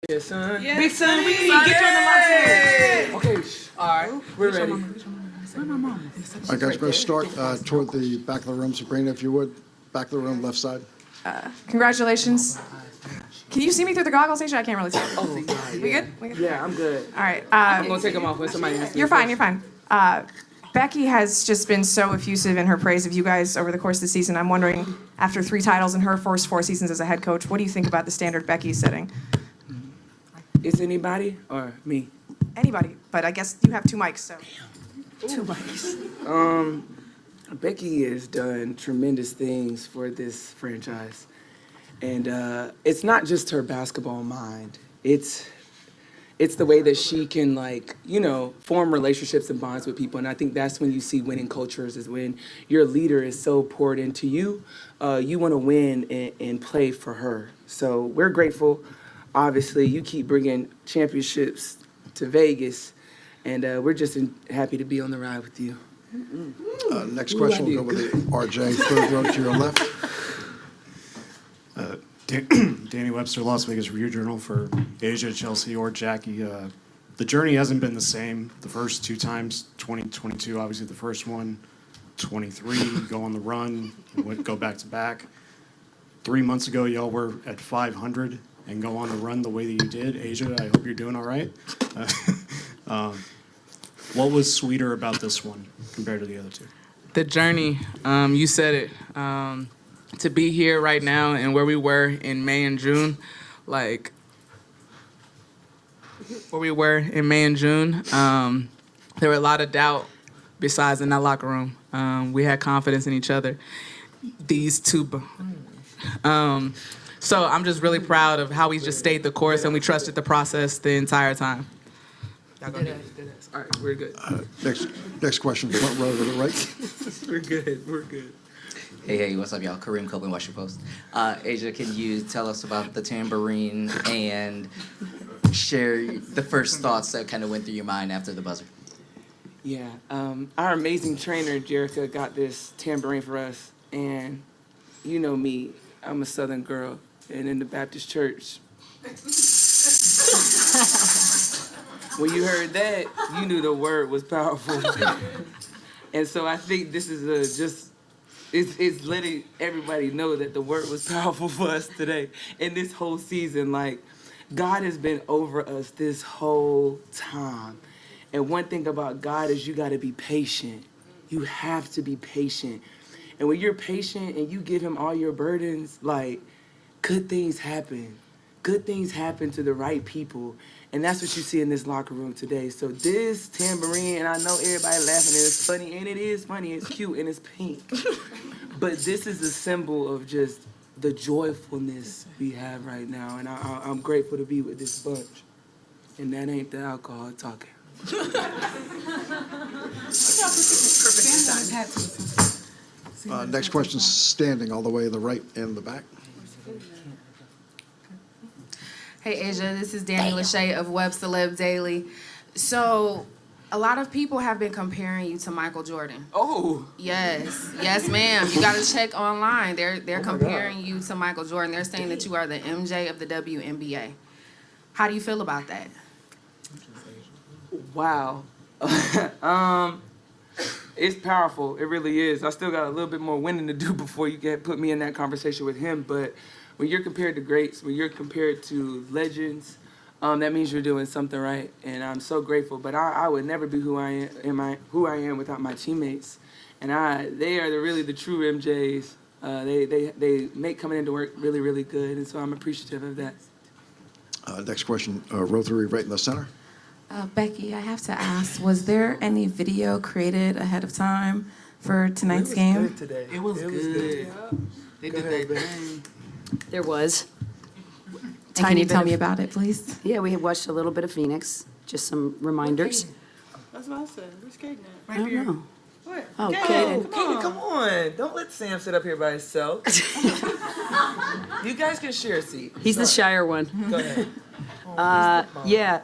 Yeah, son. Yeah. Big son, we Son, get you on the yeah. line. Okay, all right, we're ready. All right, guys, we're going to start toward the back of the room. Sabrina, if you would, back of the room, left side. Congratulations. Can you see me through the goggles, Asia? I can't really see. Oh, We good? We good? yeah, I'm good. All right. I'm gonna take them off when somebody asks me. You're fine. You're fine. Becky has just been so effusive in her praise of you guys over the course of the season. I'm wondering, after 3 titles in her first 4 seasons as a head coach, what do you think about the standard Becky's setting? Is anybody or me? Anybody, but I guess you have 2 mics, so. 2 mics. Becky has done tremendous things for this franchise. And it's not just her basketball mind. It's the way that she can, like, you know, form relationships and bonds with people. And I think that's when you see winning cultures, is when your leader is so poured into you. You want to win and play for her. So we're grateful. Obviously, you keep bringing championships to Vegas. And we're just happy to be on the ride with you. Next question will go with RJ, third row to your left. Danny Webster, Las Vegas Review-Journal for Asia, Chelsea, or Jackie. The journey hasn't been the same the first 2 times. 2022, obviously the first one. 23, go on the run, go back to back. 3 months ago, y'all were at 500 and go on the run the way that you did. Asia, I hope you're doing all right. What was sweeter about this one compared to the other 2? The journey, you said it. To be here right now and where we were in May and June, like where we were in May and June, there were a lot of doubt besides in that locker room. We had confidence in each other. These 2. So I'm just really proud of how we just stayed the course and we trusted the process the entire time. All right, we're good. Next question, front row to the right. We're good. We're good. Hey, what's up, y'all? Kareem Copeland, Washington Post. Asia, can you tell us about the tambourine and share the first thoughts that kind of went through your mind after the buzzer? Yeah, our amazing trainer, Jerica, got this tambourine for us. And you know me, I'm a Southern girl. And in the Baptist church, when you heard that, you knew the word was powerful. And so I think this is it's letting everybody know that the word was powerful for us today. And this whole season, like, God has been over us this whole time. And one thing about God is you got to be patient. You have to be patient. And when you're patient and you give him all your burdens, like, good things happen. Good things happen to the right people. And that's what you see in this locker room today. So this tambourine, and I know everybody laughing, and it's funny, and it is funny, it's cute, and it's pink. But this is a symbol of just the joyfulness we have right now. And I'm grateful to be with this bunch. And that ain't the alcohol talking. Next question, standing all the way to the right and the back. Hey, Asia, this is Danny Lachey of Web Celeb Daily. So, a lot of people have been comparing you to Michael Jordan. Oh. Yes, ma'am. You got to check online. They're comparing you to Michael Jordan. They're saying that you are the MJ of the WNBA. How do you feel about that? Wow. It's powerful. It really is. I still got a little bit more winning to do before you can put me in that conversation with him. But when you're compared to greats, when you're compared to legends, that means you're doing something right. And I'm so grateful. But I would never be who I am without my teammates. And they are really the true MJs. They make coming into work really, really good. And so I'm appreciative of that. Next question, row 3, right in the center. Becky, I have to ask, was there any video created ahead of time for tonight's game? Good today. It was good. Yeah. They did their thing. There was. And can you tell me about it, please? Yeah, we had watched a little bit of Phoenix, just some reminders. That's what I said. Where's Kaden at? I don't know. What? Oh, Kaden, come on. Don't let Sam sit up here by himself. You guys can share a seat. He's the shyer one. Go ahead. Yeah.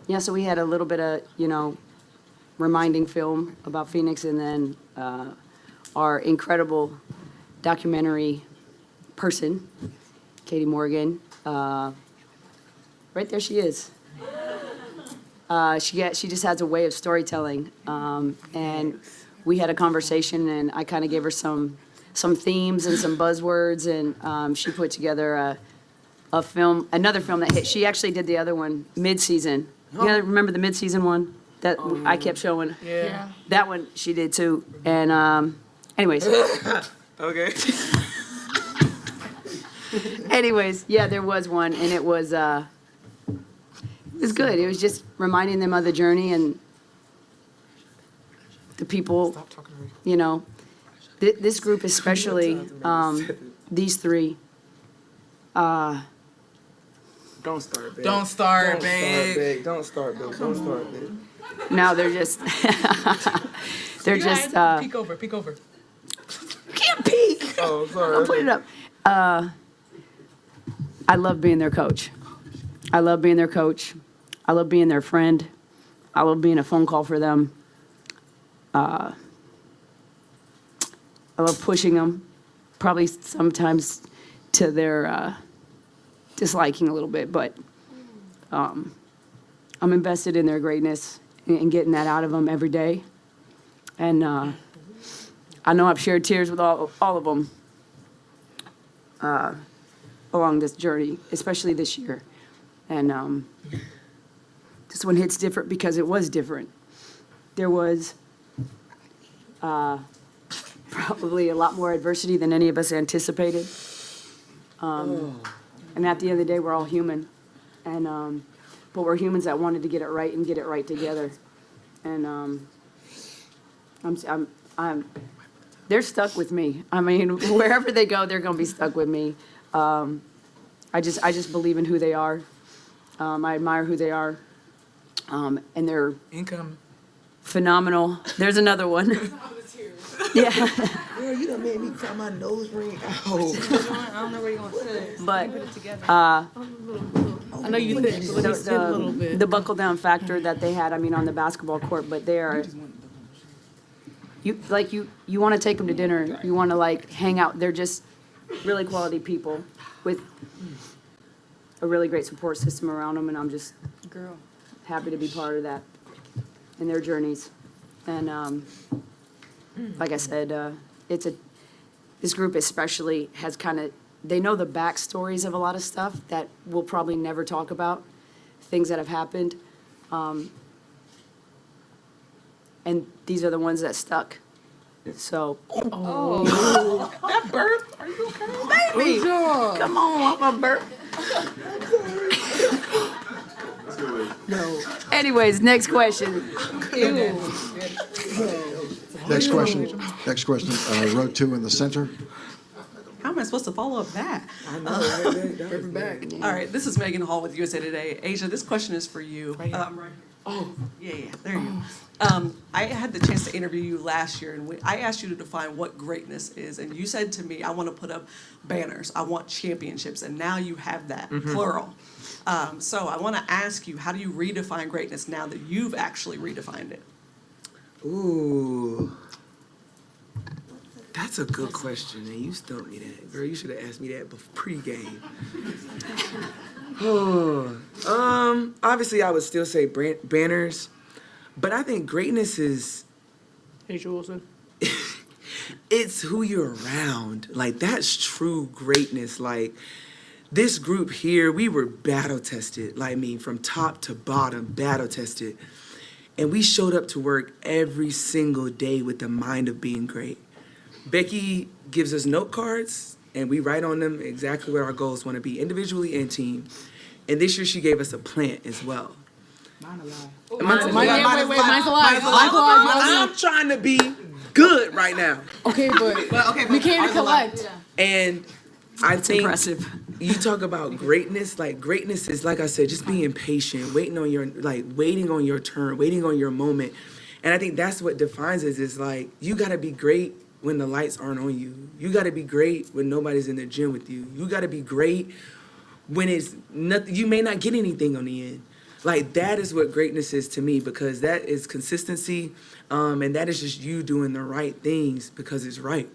Yeah, so we had a little bit of, reminding film about Phoenix, and then our incredible documentary person, Katie Morgan. Right there she is. She just has a way of storytelling. And we had a conversation, and I kind of gave her some themes and some buzzwords, and she put together a film, another film that hit. She actually did the other one mid-season. You guys remember the mid-season one that I kept showing? Yeah. That one she did too. And anyways. Okay. Anyways, yeah, there was one, and it was good. It was just reminding them of the journey and the people, you know. This group especially, these three. Don't start, babe. Don't start, babe. Don't start, babe. Don't start, babe. No, they're just, they're just. Peek over, peek over. Can't peek. Oh, sorry. I'll put it up. I love being their coach. I love being their coach. I love being their friend. I love being a phone call for them. I love pushing them, probably sometimes to their disliking a little bit, but I'm invested in their greatness and getting that out of them every day. And I know I've shared tears with all of them along this journey, especially this year. And this one hits different because it was different. There was probably a lot more adversity than any of us anticipated. And at the end of the day, we're all human. And but we're humans that wanted to get it right and get it right together. And they're stuck with me. I mean, wherever they go, they're gonna be stuck with me. I just believe in who they are. I admire who they are. And they're Income. phenomenal. There's another one. Yeah. Girl, you done made me cut my nose ring out. I don't know where you're going to sit. But I know you think the buckle down factor that they had, I mean, on the basketball court, but they are, you want to take them to dinner, you want to like hang out. They're just really quality people with a really great support system around them, and I'm just happy to be part of that in their journeys. And like I said, this group especially has kind of, they know the backstories of a lot of stuff that we'll probably never talk about, things that have happened. And these are the ones that stuck. So. Oh. That burp? Are you okay? Baby, come on, I'm a burp. No. Anyways, next question. Next question, row 2 in the center. How am I supposed to follow up that? I know, right? That was back. All right, this is Megan Hall with USA Today. Asia, this question is for you. Right here. Oh, yeah, there you go. I had the chance to interview you last year, and I asked you to define what greatness is, and you said to me, I want to put up banners, I want championships, and now you have that, plural. So I want to ask you, how do you redefine greatness now that you've actually redefined it? Ooh. That's a good question, and you stumped me that. Girl, you should have asked me that pre-game. Obviously, I would still say banners, but I think greatness is... Asia Wilson. It's who you're around. Like, that's true greatness. Like, this group here, we were battle-tested. Like, I mean, from top to bottom, battle-tested. And we showed up to work every single day with the mind of being great. Becky gives us note cards, and we write on them exactly what our goals want to be, individually and team. And this year, she gave us a plan as well. Mine alive. Mine's alive. Mine's alive. I'm trying to be good right now. Okay, but we came to collect. And I think impressive. You talk about greatness. Like, greatness is, like I said, just being patient, waiting on your turn, waiting on your moment. And I think that's what defines us. Is like, you gotta be great when the lights aren't on you. You gotta be great when nobody's in the gym with you. You gotta be great when it's nothing. You may not get anything on the end. Like, that is what greatness is to me, because that is consistency, and that is just you doing the right things because it's right.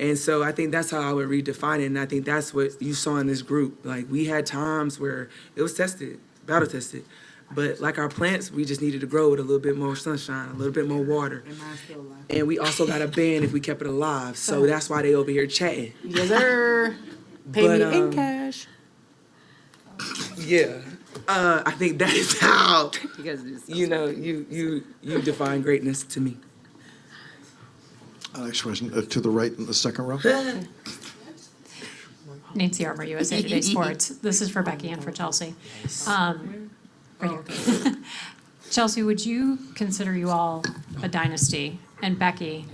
And so I think that's how I would redefine it. And I think that's what you saw in this group. Like, we had times where it was tested, battle tested. But like our plants, we just needed to grow with a little bit more sunshine, a little bit more water. And we also got a band if we kept it alive. So that's why they over here chatting. Yes, sir. Pay But, me in cash. Yeah. I think that is how, You guys do so you know, you define greatness to me. Next question, to the right in the second row. Nancy Armour, USA Today Sports. This is for Becky and for Chelsea. Right here. Chelsea, would you consider you all a dynasty? And Becky,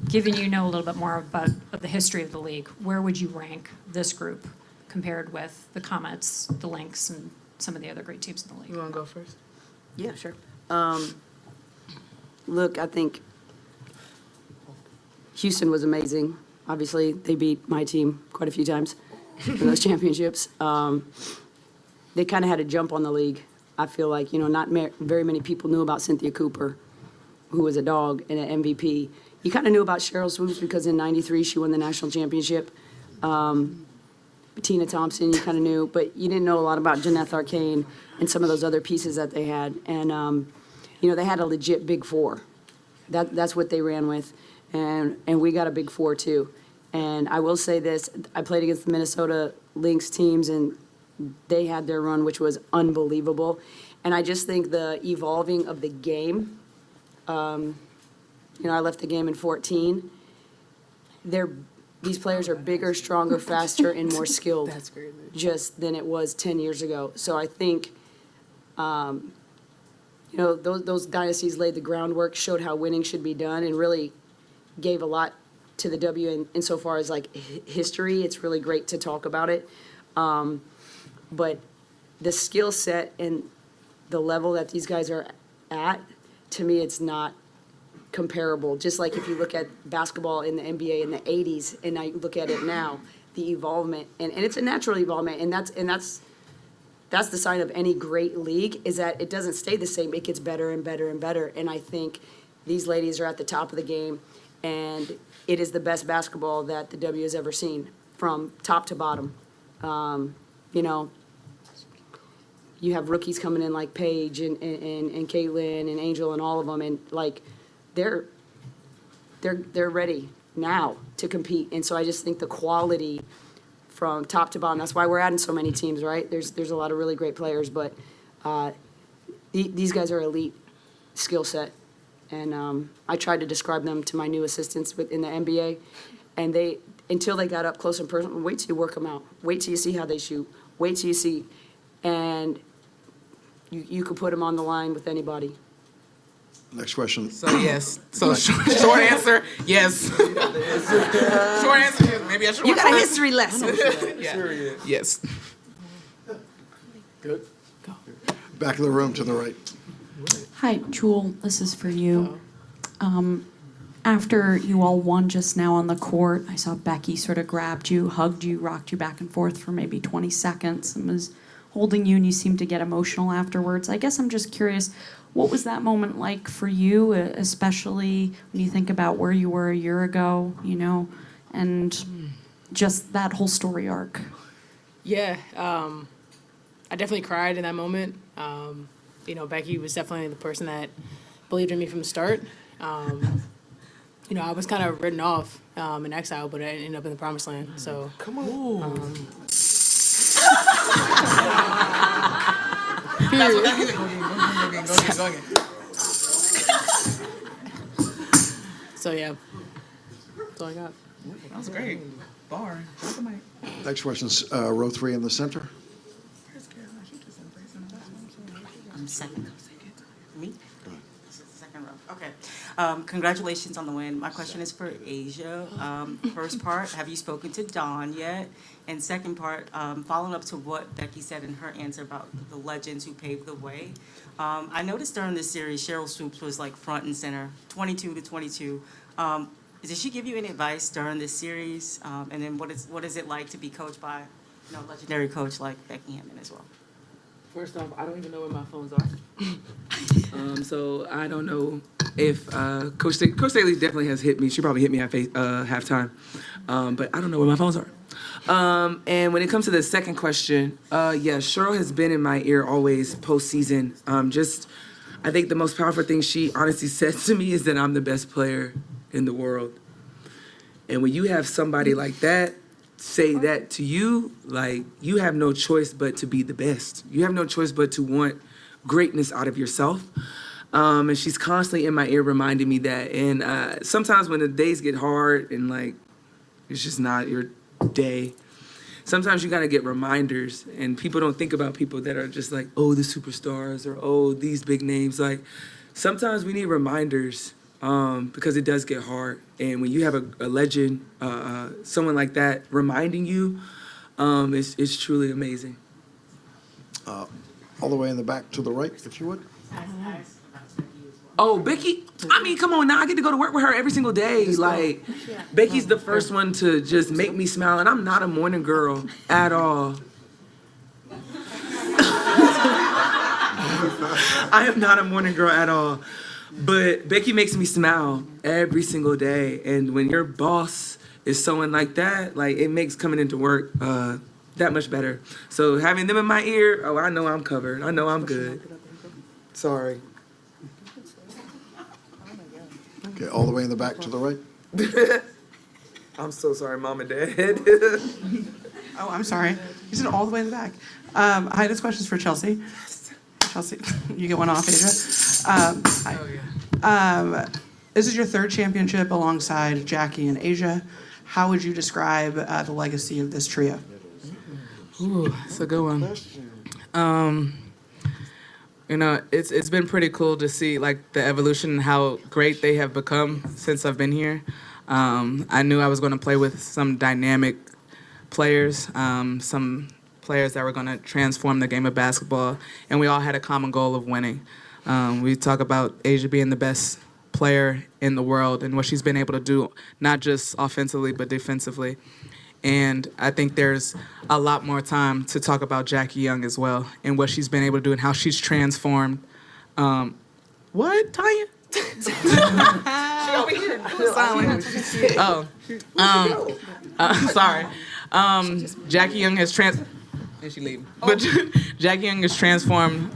given you know a little bit more about of the history of the league, where would you rank this group compared with the Comets, the Lynx, and some of the other great teams in the league? You want to go first? Yeah, sure. Look, I think Houston was amazing. Obviously, they beat my team quite a few times in those championships. They kind of had a jump on the league. I feel like, not very many people knew about Cynthia Cooper, who was a dog and an MVP. You kind of knew about Cheryl Swoopes because in '93 she won the national championship. Tina Thompson, you kind of knew, but you didn't know a lot about Janeth Arcane and some of those other pieces that they had. And, they had a legit Big Four. That's what they ran with. And we got a Big Four, too. And I will say this, I played against the Minnesota Lynx teams, and they had their run, which was unbelievable. And I just think the evolving of the game, I left the game in 14. These players are bigger, stronger, faster, and more skilled just than it was 10 years ago. So I think, those dynasties laid the groundwork, showed how winning should be done, and really gave a lot to the W insofar as like history. It's really great to talk about it. But the skill set and the level that these guys are at, to me, it's not comparable. Just like if you look at basketball in the NBA in the 80s and I look at it now, the evolvement, and it's a natural evolvement, and that's the sign of any great league, is that it doesn't stay the same. It gets better and better and better. And I think these ladies are at the top of the game, and it is the best basketball that the W has ever seen from top to bottom. You have rookies coming in like Paige and Caitlin and Angel and all of them, and like they're ready now to compete. And so I just think the quality from top to bottom, that's why we're adding so many teams, right? There's a lot of really great players, but these guys are elite skill set. And I tried to describe them to my new assistants in the NBA, and until they got up close and personal, wait till you work them out. Wait till you see how they shoot. Wait till you see, and you could put them on the line with anybody. Next question. So yes. So short answer, yes. Short answer, yes. Maybe I should. You got a history lesson. Yeah. Yes. Good. Back of the room to the right. Hi, Jewel, this is for you. After you all won just now on the court, I saw Becky sort of grabbed you, hugged you, rocked you back and forth for maybe 20 seconds and was holding you, and you seemed to get emotional afterwards. I guess I'm just curious, what was that moment like for you, especially when you think about where you were a year ago, and just that whole story arc? Yeah, I definitely cried in that moment. Becky was definitely the person that believed in me from the start. I was kind of written off in exile, but I ended up in the promised land. So come on. So yeah, that's all I got. That was great. Bar. Next question's row 3 in the center. Second. Me? Second row. Okay. Congratulations on the win. My question is for Asia. First part, have you spoken to Dawn yet? And second part, following up to what Becky said in her answer about the legends who paved the way. I noticed during this series, Cheryl Swoopes was like front and center, 22 to 22. Did she give you any advice during this series? And then what is it like to be coached by a legendary coach like Becky Hammond as well? First off, I don't even know where my phones are. So I don't know if Coach Staley definitely has hit me. She probably hit me at halftime. But I don't know where my phones are. And when it comes to the second question, yeah, Cheryl has been in my ear always postseason. I think the most powerful thing she honestly said to me is that I'm the best player in the world. And when you have somebody like that say that to you, like, you have no choice but to be the best. You have no choice but to want greatness out of yourself. And she's constantly in my ear reminding me that. And sometimes when the days get hard and, like, it's just not your day, sometimes you gotta get reminders. And people don't think about people that are just like, oh, the superstars, or oh, these big names. Like, sometimes we need reminders because it does get hard. And when you have a legend, someone like that reminding you, it's truly amazing. All the way in the back to the right, if you would. Oh, Becky, I mean, come on now. I get to go to work with her every single day. Like, Becky's the first one to just make me smile, and I'm not a morning girl at all. I am not a morning girl at all. But Becky makes me smile every single day. And when your boss is someone like that, like, it makes coming into work that much better. So having them in my ear, oh, I know I'm covered. I know I'm good. Sorry. Okay, all the way in the back to the right. I'm so sorry, Mom and Dad. Oh, I'm sorry. You said all the way in the back. Hi, this question's for Chelsea. Chelsea, you get one off, Asia. This is your third championship alongside Jackie and Asia. How would you describe the legacy of this trio? Ooh, that's a good one. You know, it's been pretty cool to see, like, the evolution and how great they have become since I've been here. I knew I was going to play with some dynamic players, some players that were going to transform the game of basketball, and we all had a common goal of winning. We talk about Asia being the best player in the world and what she's been able to do, not just offensively, but defensively. And I think there's a lot more time to talk about Jackie Young as well and what she's been able to do and how she's transformed. What, Tanya? She over here. Sorry. Jackie Young has and she leaving. But Jackie Young has transformed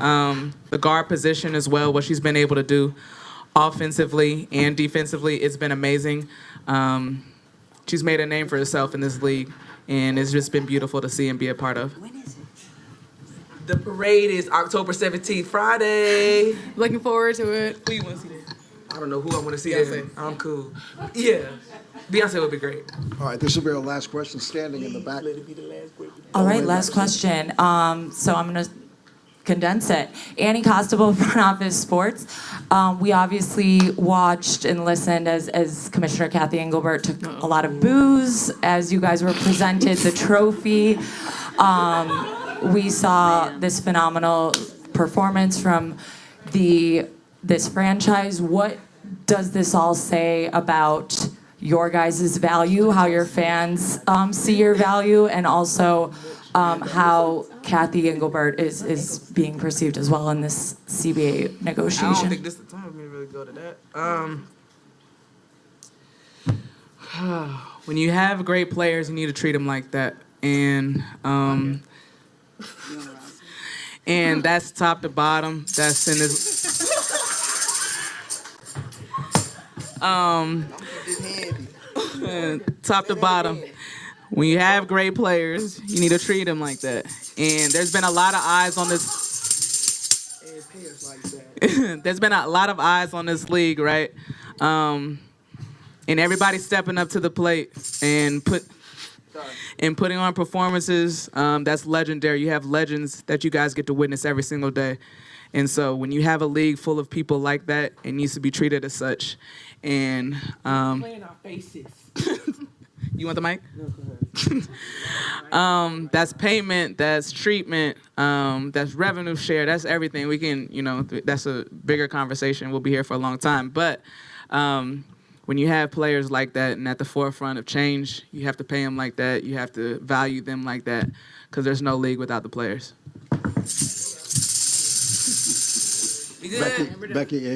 the guard position as well, what she's been able to do offensively and defensively. It's been amazing. She's made a name for herself in this league, and it's just been beautiful to see and be a part of. When is it? The parade is October 17th, Friday. Looking forward to it. Who you want to see there? I don't know who I want to see there. I'm cool. Yeah. Beyonce would be great. All right, this will be our last question, standing in the back. Let it be the last question. All right, last question. So I'm going to condense it. Annie Costable, Front Office Sports. We obviously watched and listened as Commissioner Kathy Engelbert took a lot of boos as you guys were presented the trophy. We saw this phenomenal performance from this franchise. What does this all say about your guys' value, how your fans see your value, and also how Kathy Engelbert is being perceived as well in this CBA negotiation? I don't think this is the time for me to really go to that. When you have great players, you need to treat them like that. And that's top to bottom. That's in this. Top to bottom. When you have great players, you need to treat them like that. And there's been a lot of eyes on this. There's been a lot of eyes on this league, right? And everybody's stepping up to the plate and putting on performances that's legendary. You have legends that you guys get to witness every single day. And so when you have a league full of people like that, it needs to be treated as such. And Playing our faces. you want the mic? No, go ahead. That's payment, that's treatment, that's revenue share, that's everything. We can, that's a bigger conversation. We'll be here for a long time. But when you have players like that and at the forefront of change, you have to pay them like that. You have to value them like that because there's no league without the players. Becky, Asia,